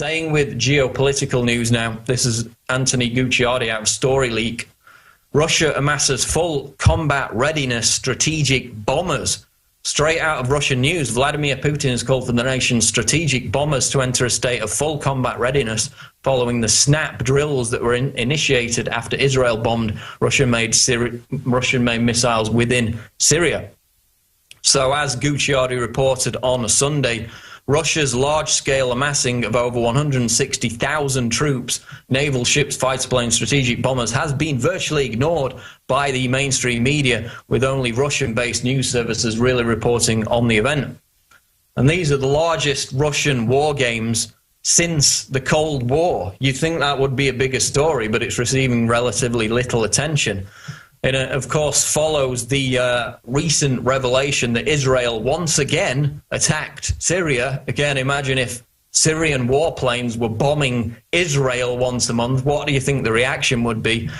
Staying with geopolitical news now, this is Anthony Gucciardi out of Story Leak. Russia amasses full combat readiness strategic bombers. Straight out of Russian news, Vladimir Putin has called for the nation's strategic bombers to enter a state of full combat readiness following the snap drills that were initiated after Israel bombed Russian-made missiles within Syria. So as Gucciardi reported on Sunday, Russia's large-scale amassing of over 160,000 troops, naval ships, fighter planes, strategic bombers has been virtually ignored by the mainstream media, with only Russian-based news services really reporting on the event. And these are the largest Russian war games since the Cold War. You'd think that would be a bigger story, but it's receiving relatively little attention. It, of course, follows the recent revelation that Israel once again attacked Syria. Again, imagine if Syrian warplanes were bombing Israel once a month. What do you think the reaction would be?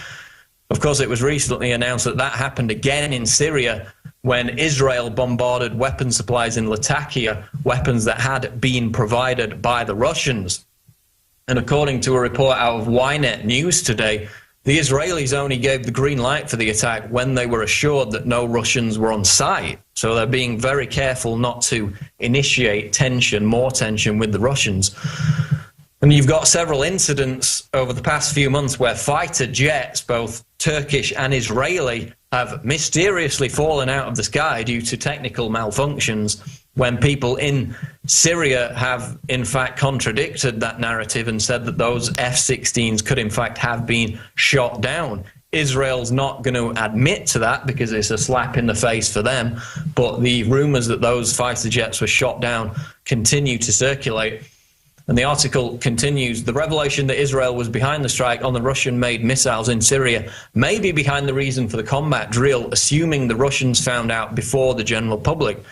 Of course, it was recently announced that that happened again in Syria when Israel bombarded weapon supplies in Latakia, weapons that had been provided by the Russians. And according to a report out of Ynet News today, the Israelis only gave the green light for the attack when they were assured that no Russians were on site. So they're being very careful not to initiate tension, more tension with the Russians. And you've got several incidents over the past few months where fighter jets, both Turkish and Israeli, have mysteriously fallen out of the sky due to technical malfunctions, when people in Syria have in fact contradicted that narrative and said that those F-16s could in fact have been shot down. Israel's not going to admit to that because it's a slap in the face for them, but the rumors that those fighter jets were shot down continue to circulate. And the article continues, the revelation that Israel was behind the strike on the Russian-made missiles in Syria may be behind the reason for the combat drill, assuming the Russians found out before the general public.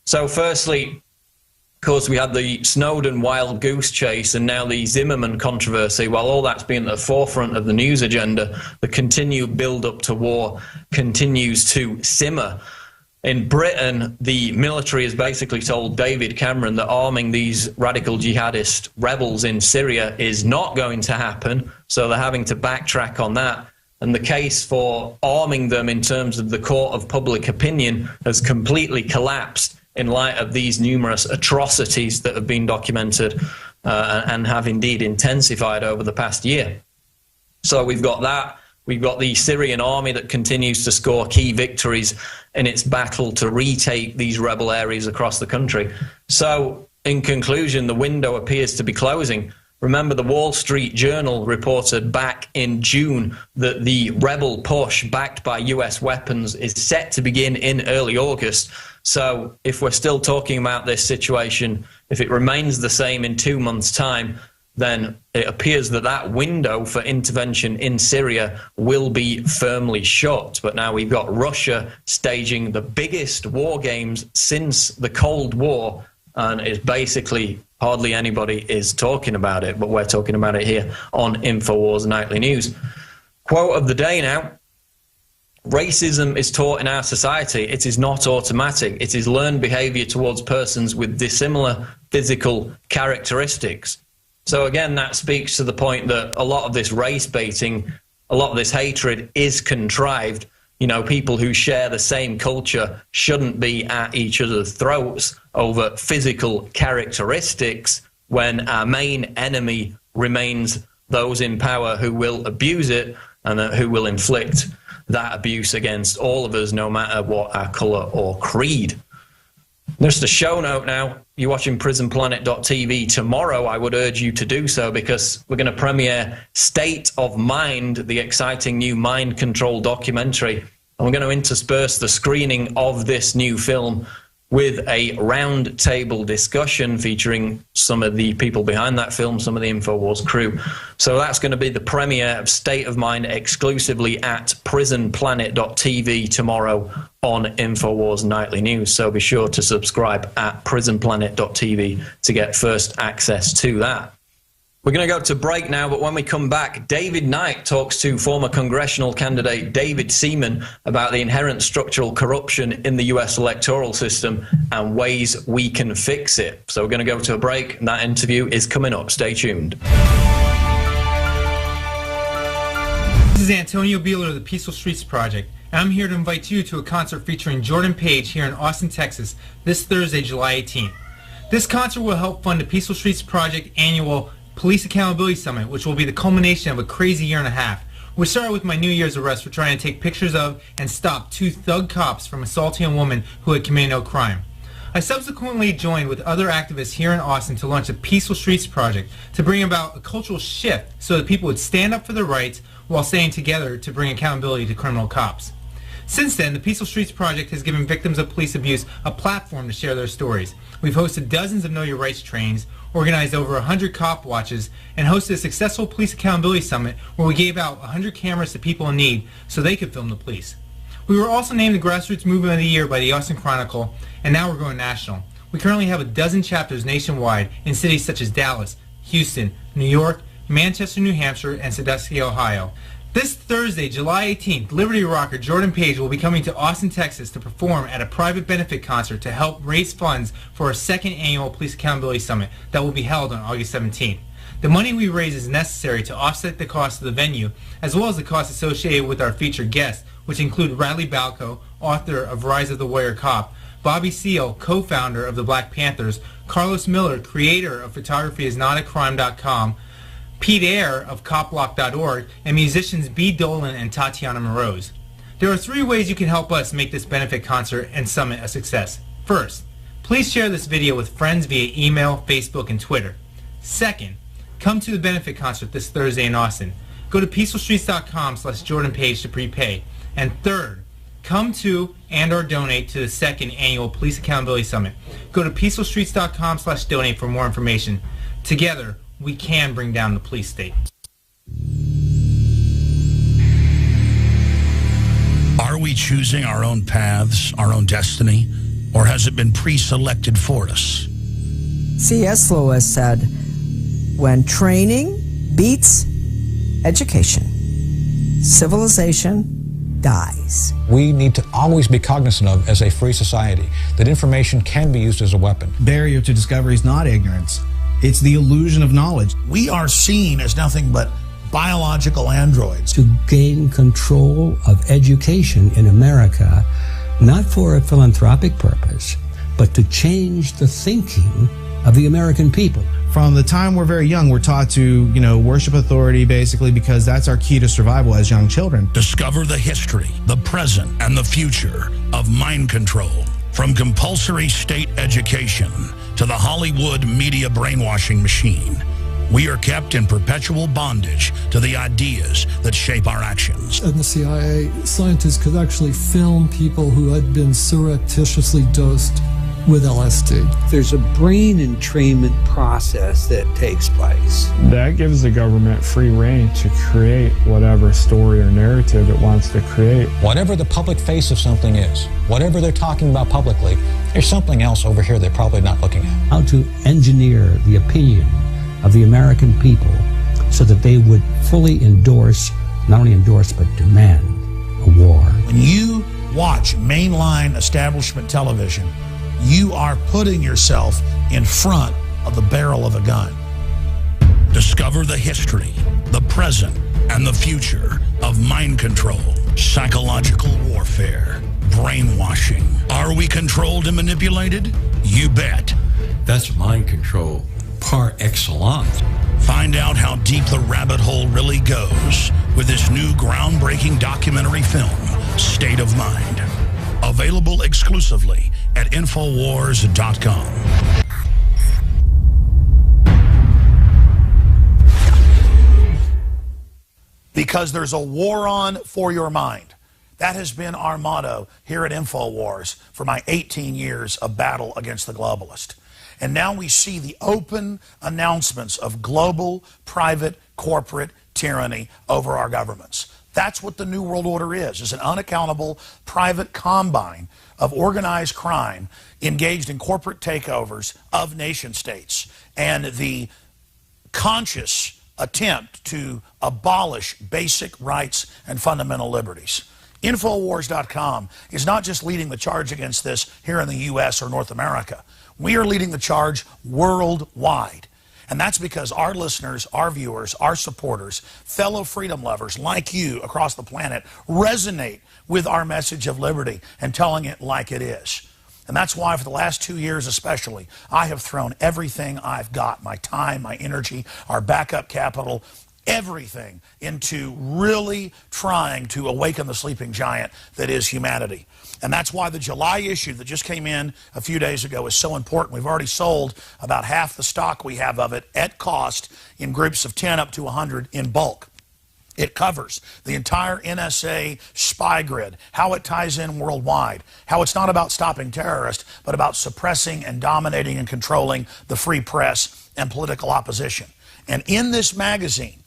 So firstly, of course, we had the Snowden wild goose chase and now the Zimmerman controversy. While all that's been at the forefront of the news agenda, the continued build-up to war continues to simmer. In Britain, the military has basically told David Cameron that arming these radical jihadist rebels in Syria is not going to happen, so they're having to backtrack on that. And the case for arming them in terms of the court of public opinion has completely collapsed in light of these numerous atrocities that have been documented and have indeed intensified over the past year. So we've got that. We've got the Syrian army that continues to score key victories in its battle to retake these rebel areas across the country. So, in conclusion, the window appears to be closing. Remember, the Wall Street Journal reported back in June that the rebel push backed by US weapons is set to begin in early August. So, if we're still talking about this situation, if it remains the same in 2 months' time, then it appears that that window for intervention in Syria will be firmly shut. But now we've got Russia staging the biggest war games since the Cold War, and it's basically hardly anybody is talking about it, but we're talking about it here on InfoWars Nightly News. Quote of the day now. Racism is taught in our society. It is not automatic. It is learned behavior towards persons with dissimilar physical characteristics. So again, that speaks to the point that a lot of this race baiting, a lot of this hatred is contrived. You know, people who share the same culture shouldn't be at each other's throats over physical characteristics when our main enemy remains those in power who will abuse it and who will inflict that abuse against all of us, no matter what our colour or creed. Just a show note now. You're watching prisonplanet.tv. Tomorrow, I would urge you to do so because we're going to premiere State of Mind, the exciting new mind control documentary. And we're going to intersperse the screening of this new film with a round-table discussion featuring some of the people behind that film, some of the InfoWars crew. So that's going to be the premiere of State of Mind exclusively at prisonplanet.tv tomorrow on InfoWars Nightly News. So be sure to subscribe at prisonplanet.tv to get first access to that. We're going to go to break now, but when we come back, David Knight talks to former congressional candidate David Seaman about the inherent structural corruption in the US electoral system and ways we can fix it. So we're going to go to a break, and that interview is coming up. Stay tuned. This is Antonio Beeler of the Peaceful Streets Project, and I'm here to invite you to a concert featuring Jordan Page here in Austin, Texas, this Thursday, July 18th. This concert will help fund the Peaceful Streets Project annual Police Accountability Summit, which will be the culmination of a crazy year and a half. We started with my New Year's arrest for trying to take pictures of and stop 2 thug cops from assaulting a woman who had committed no crime. I subsequently joined with other activists here in Austin to launch the Peaceful Streets Project to bring about a cultural shift so that people would stand up for their rights while staying together to bring accountability to criminal cops. Since then, the Peaceful Streets Project has given victims of police abuse a platform to share their stories. We've hosted dozens of Know Your Rights trainings, organized over 100 cop watches, and hosted a successful Police Accountability Summit where we gave out 100 cameras to people in need so they could film the police. We were also named the Grassroots Movement of the Year by the Austin Chronicle, and now we're going national. We currently have a dozen chapters nationwide in cities such as Dallas, Houston, New York, Manchester, New Hampshire, and Sandusky, Ohio. This Thursday, July 18th, Liberty rocker Jordan Page will be coming to Austin, Texas to perform at a private benefit concert to help raise funds for our second annual Police Accountability Summit that will be held on August 17th. The money we raise is necessary to offset the cost of the venue, as well as the costs associated with our featured guests, which include Radley Balco, author of Rise of the Warrior Cop, Bobby Seale, co-founder of the Black Panthers, Carlos Miller, creator of photographyisnotacrime.com, Pete Eyre of copblock.org, and musicians B. Dolan and Tatiana Moroz. There are 3 ways you can help us make this benefit concert and summit a success. First, please share this video with friends via email, Facebook, and Twitter. Second, come to the benefit concert this Thursday in Austin. Go to peacefulstreets.com/JordanPage to prepay. And third, come to and/or donate to the second annual Police Accountability Summit. Go to peacefulstreets.com/donate for more information. Together, we can bring down the police state. Are we choosing our own paths, our own destiny, or has it been pre-selected for us? C.S. Lewis said, when training beats education, civilization dies. We need to always be cognizant of, as a free society, that information can be used as a weapon. Barrier to discovery is not ignorance. It's the illusion of knowledge. We are seen as nothing but biological androids. To gain control of education in America, not for a philanthropic purpose, but to change the thinking of the American people. From the time we're very young, we're taught to, worship authority, basically, because that's our key to survival as young children. Discover the history, the present, and the future of mind control. From compulsory state education to the Hollywood media brainwashing machine, we are kept in perpetual bondage to the ideas that shape our actions. In the CIA, scientists could actually film people who had been surreptitiously dosed with LSD. There's a brain entrainment process that takes place. That gives the government free rein to create whatever story or narrative it wants to create. Whatever the public face of something is, whatever they're talking about publicly, there's something else over here they're probably not looking at. How to engineer the opinion of the American people so that they would fully endorse, not only endorse, but demand a war. When you watch mainline establishment television, you are putting yourself in front of the barrel of a gun. Discover the history, the present, and the future of mind control, psychological warfare, brainwashing. Are we controlled and manipulated? You bet. That's mind control par excellence. Find out how deep the rabbit hole really goes with this new groundbreaking documentary film, State of Mind. Available exclusively at Infowars.com. Because there's a war on for your mind. That has been our motto here at Infowars for my 18 years of battle against the globalist. And now we see the open announcements of global, private, corporate tyranny over our governments. That's what the New World Order is an unaccountable private combine of organized crime engaged in corporate takeovers of nation states. And the conscious attempt to abolish basic rights and fundamental liberties. Infowars.com is not just leading the charge against this here in the U.S. or North America. We are leading the charge worldwide. And that's because our listeners, our viewers, our supporters, fellow freedom lovers like you across the planet resonate with our message of liberty and telling it like it is. And that's why for the last 2 years especially, I have thrown everything I've got, my time, my energy, our backup capital, everything into really trying to awaken the sleeping giant that is humanity. And that's why the July issue that just came in a few days ago is so important. We've already sold about half the stock we have of it at cost in groups of 10 up to 100 in bulk. It covers the entire NSA spy grid, how it ties in worldwide, how it's not about stopping terrorists, but about suppressing and dominating and controlling the free press and political opposition. And in this magazine,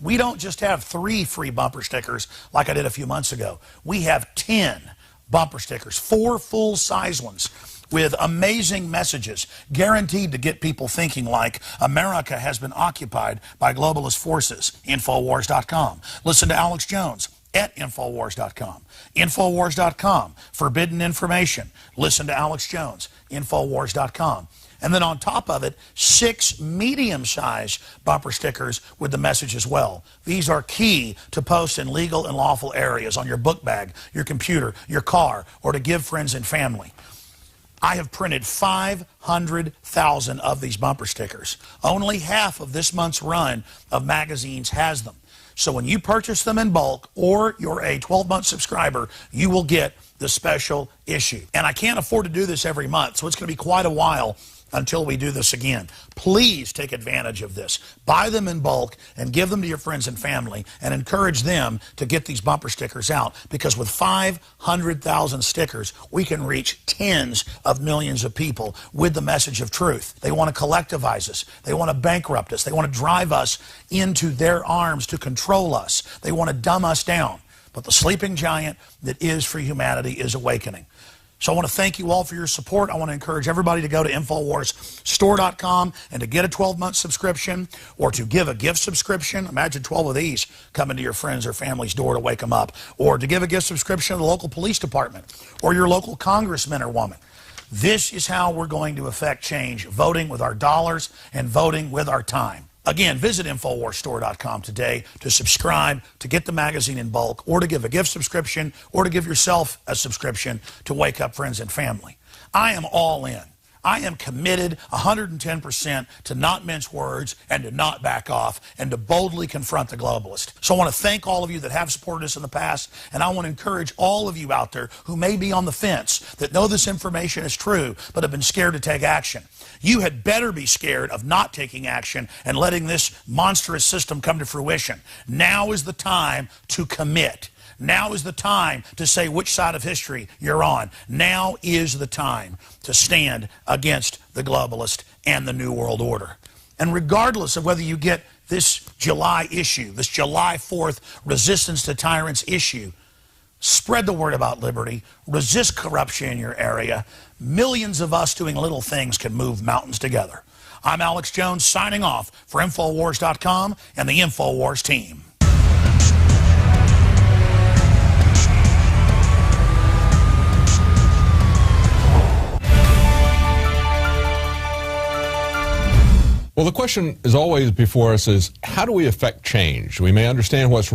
we don't just have 3 free bumper stickers like I did a few months ago. We have 10 bumper stickers, 4 full-size ones, with amazing messages guaranteed to get people thinking like America has been occupied by globalist forces. Infowars.com. Listen to Alex Jones at Infowars.com. Infowars.com. Forbidden information. Listen to Alex Jones. Infowars.com. And then on top of it, 6 medium-sized bumper stickers with the message as well. These are key to post in legal and lawful areas on your book bag, your computer, your car, or to give friends and family. I have printed 500,000 of these bumper stickers. Only half of this month's run of magazines has them. So when you purchase them in bulk or you're a 12-month subscriber, you will get the special issue. And I can't afford to do this every month, so it's going to be quite a while until we do this again. Please take advantage of this. Buy them in bulk and give them to your friends and family and encourage them to get these bumper stickers out, because with 500,000 stickers, we can reach tens of millions of people with the message of truth. They want to collectivize us. They want to bankrupt us. They want to drive us into their arms to control us. They want to dumb us down. But the sleeping giant that is free humanity is awakening. So I want to thank you all for your support. I want to encourage everybody to go to InfoWarsStore.com and to get a 12-month subscription or to give a gift subscription. Imagine 12 of these coming to your friends or family's door to wake them up. Or to give a gift subscription to the local police department or your local congressman or woman. This is how we're going to affect change, voting with our dollars and voting with our time. Again, visit InfoWarsStore.com today to subscribe, to get the magazine in bulk, or to give a gift subscription, or to give yourself a subscription to wake up friends and family. I am all in. I am committed 110% to not mince words and to not back off and to boldly confront the globalist. So I want to thank all of you that have supported us in the past, and I want to encourage all of you out there who may be on the fence, that know this information is true, but have been scared to take action. You had better be scared of not taking action and letting this monstrous system come to fruition. Now is the time to commit. Now is the time to say which side of history you're on. Now is the time to stand against the globalist and the New World Order. And regardless of whether you get this July issue, this July 4th Resistance to Tyrants issue, spread the word about liberty, resist corruption in your area. Millions of us doing little things can move mountains together. I'm Alex Jones signing off for Infowars.com and the Infowars team. Well, the question is always before us is, how do we affect change? We may understand what's